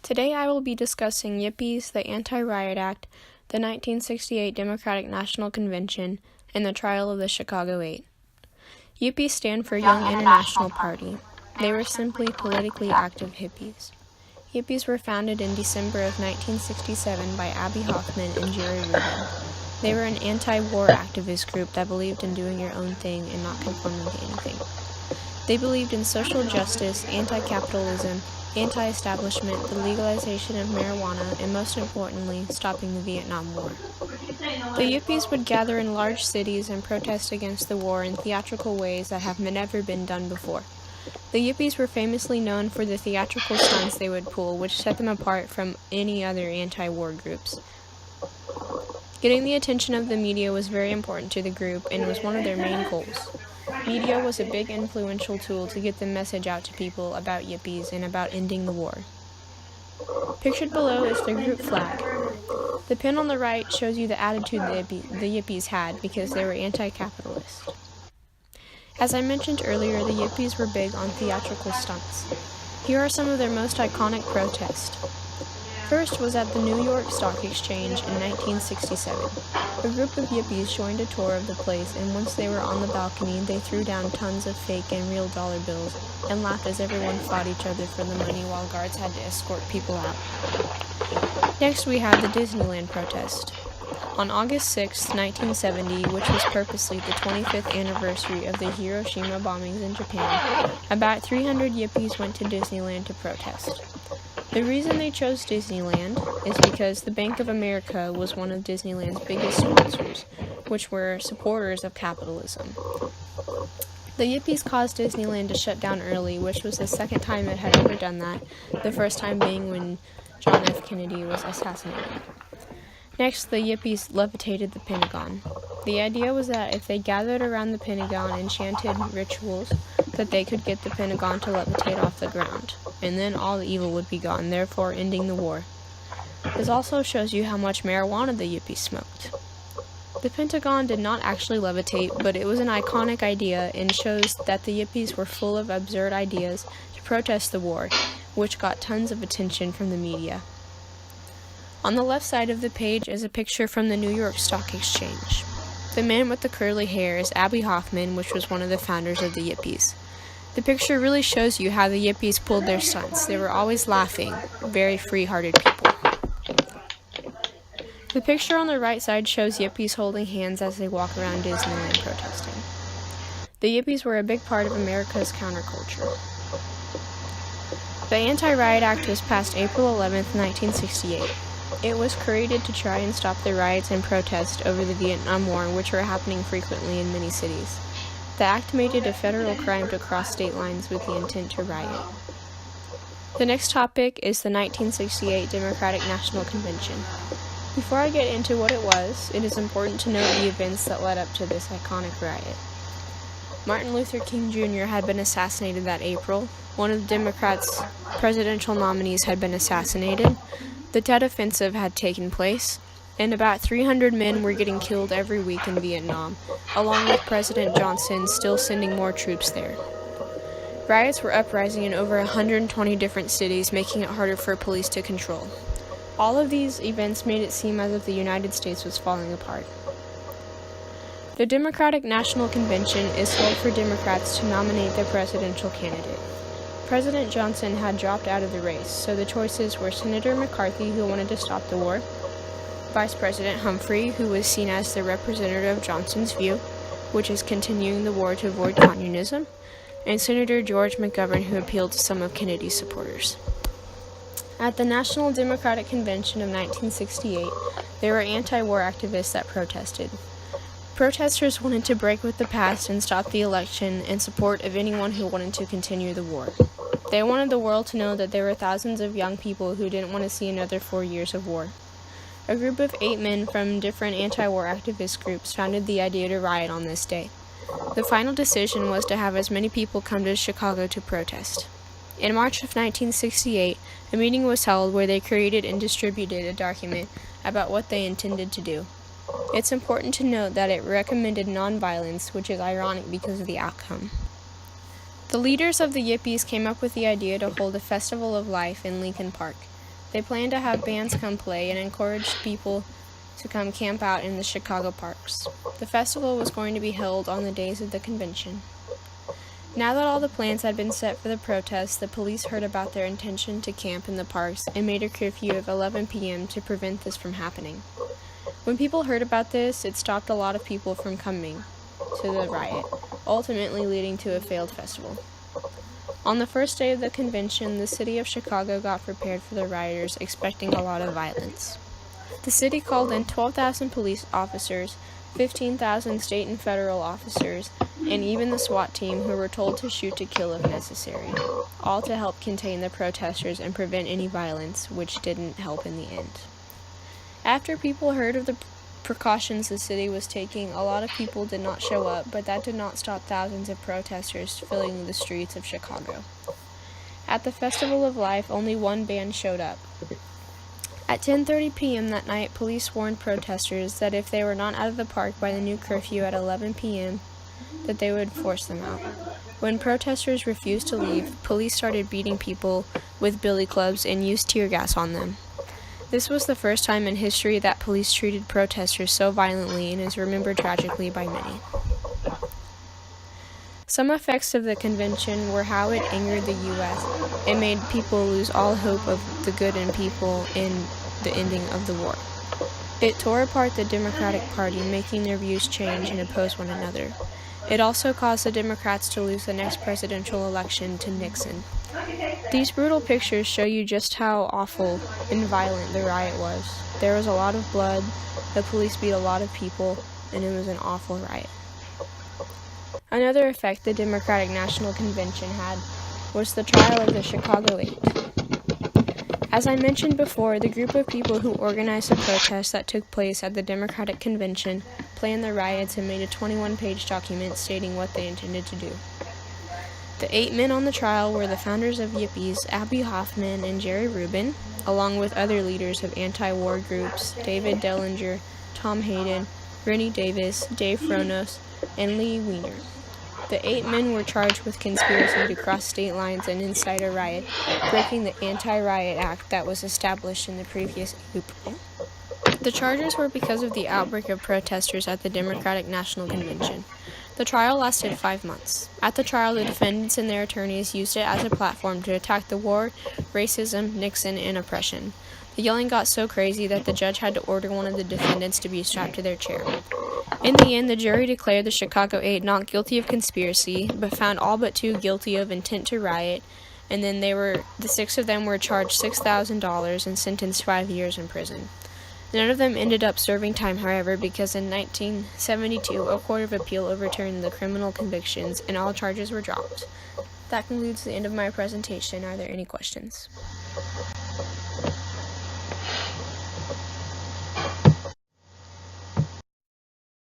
Today I will be discussing Yippies, the Anti-Riot Act, the 1968 Democratic National Convention, and the trial of the Chicago Eight. Yippies stand for Young International Party. They were simply politically active hippies. Yippies were founded in December of 1967 by Abbie Hoffman and Jerry Rubin. They were an anti-war activist group that believed in doing your own thing and not conforming to anything. They believed in social justice, anti-capitalism, anti-establishment, the legalization of marijuana, and most importantly, stopping the Vietnam War. The Yippies would gather in large cities and protest against the war in theatrical ways that have never been done before. The Yippies were famously known for the theatrical stunts they would pull, which set them apart from any other anti-war groups. Getting the attention of the media was very important to the group and was one of their main goals. Media was a big influential tool to get the message out to people about Yippies and about ending the war. Pictured below is the group flag. The pin on the right shows you the attitude the Yippies had because they were anti-capitalist. As I mentioned earlier, the Yippies were big on theatrical stunts. Here are some of their most iconic protests. First was at the New York Stock Exchange in 1967. A group of Yippies joined a tour of the place, and once they were on the balcony, they threw down tons of fake and real dollar bills and laughed as everyone fought each other for the money while guards had to escort people out. Next we had the Disneyland protest. On August 6, 1970, which was purposely the 25th anniversary of the Hiroshima bombings in Japan, about 300 Yippies went to Disneyland to protest. The reason they chose Disneyland is because the Bank of America was one of Disneyland's biggest sponsors, which were supporters of capitalism. The Yippies caused Disneyland to shut down early, which was the second time it had ever done that, the first time being when John F. Kennedy was assassinated. Next, the Yippies levitated the Pentagon. The idea was that if they gathered around the Pentagon and chanted rituals, that they could get the Pentagon to levitate off the ground, and then all the evil would be gone, therefore ending the war. This also shows you how much marijuana the Yippies smoked. The Pentagon did not actually levitate, but it was an iconic idea and shows that the Yippies were full of absurd ideas to protest the war, which got tons of attention from the media. On the left side of the page is a picture from the New York Stock Exchange. The man with the curly hair is Abbie Hoffman, which was one of the founders of the Yippies. The picture really shows you how the Yippies pulled their stunts. They were always laughing, very free-hearted people. The picture on the right side shows Yippies holding hands as they walk around Disneyland protesting. The Yippies were a big part of America's counterculture. The Anti-Riot Act was passed April 11, 1968. It was created to try and stop the riots and protests over the Vietnam War, which were happening frequently in many cities. The act made it a federal crime to cross state lines with the intent to riot. The next topic is the 1968 Democratic National Convention. Before I get into what it was, it is important to note the events that led up to this iconic riot. Martin Luther King Jr. had been assassinated that April. One of the Democrats' presidential nominees had been assassinated. The Tet Offensive had taken place, and about 300 men were getting killed every week in Vietnam, along with President Johnson still sending more troops there. Riots were uprising in over 120 different cities, making it harder for police to control. All of these events made it seem as if the United States was falling apart. The Democratic National Convention is held for Democrats to nominate their presidential candidate. President Johnson had dropped out of the race, so the choices were Senator McCarthy, who wanted to stop the war, Vice President Humphrey, who was seen as the representative of Johnson's view, which is continuing the war to avoid communism, and Senator George McGovern, who appealed to some of Kennedy's supporters. At the National Democratic Convention of 1968, there were anti-war activists that protested. Protesters wanted to break with the past and stop the election in support of anyone who wanted to continue the war. They wanted the world to know that there were thousands of young people who didn't want to see another 4 years of war. A group of 8 men from different anti-war activist groups founded the idea to riot on this day. The final decision was to have as many people come to Chicago to protest. In March of 1968, a meeting was held where they created and distributed a document about what they intended to do. It's important to note that it recommended nonviolence, which is ironic because of the outcome. The leaders of the Yippies came up with the idea to hold a festival of life in Lincoln Park. They planned to have bands come play and encouraged people to come camp out in the Chicago parks. The festival was going to be held on the days of the convention. Now that all the plans had been set for the protest, the police heard about their intention to camp in the parks and made a curfew of 11 p.m. to prevent this from happening. When people heard about this, it stopped a lot of people from coming to the riot, ultimately leading to a failed festival. On the first day of the convention, the city of Chicago got prepared for the rioters, expecting a lot of violence. The city called in 12,000 police officers, 15,000 state and federal officers, and even the SWAT team, who were told to shoot to kill if necessary, all to help contain the protesters and prevent any violence, which didn't help in the end. After people heard of the precautions the city was taking, a lot of people did not show up, but that did not stop thousands of protesters filling the streets of Chicago. At the Festival of Life, only one band showed up. At 10:30 p.m. that night, police warned protesters that if they were not out of the park by the new curfew at 11 p.m., that they would force them out. When protesters refused to leave, police started beating people with billy clubs and used tear gas on them. This was the first time in history that police treated protesters so violently and is remembered tragically by many. Some effects of the convention were how it angered the U.S. It made people lose all hope of the good in people and the ending of the war. It tore apart the Democratic Party, making their views change and oppose one another. It also caused the Democrats to lose the next presidential election to Nixon. These brutal pictures show you just how awful and violent the riot was. There was a lot of blood, the police beat a lot of people, and it was an awful riot. Another effect the Democratic National Convention had was the trial of the Chicago 8. As I mentioned before, the group of people who organized the protests that took place at the Democratic Convention planned the riots and made a 21-page document stating what they intended to do. The 8 men on the trial were the founders of Yippies, Abby Hoffman and Jerry Rubin, along with other leaders of anti-war groups, David Dellinger, Tom Hayden, Rennie Davis, Dave Fronos, and Lee Weiner. The 8 men were charged with conspiracy to cross state lines and incite a riot, breaking the Anti-Riot Act that was established in the previous April. The charges were because of the outbreak of protesters at the Democratic National Convention. The trial lasted 5 months. At the trial, the defendants and their attorneys used it as a platform to attack the war, racism, Nixon, and oppression. The yelling got so crazy that the judge had to order one of the defendants to be strapped to their chair. In the end, the jury declared the Chicago 8 not guilty of conspiracy, but found all but 2 guilty of intent to riot, and then the 6 of them were charged $6,000 and sentenced 5 years in prison. None of them ended up serving time, however, because in 1972, a court of appeal overturned the criminal convictions and all charges were dropped. That concludes the end of my presentation. Are there any questions?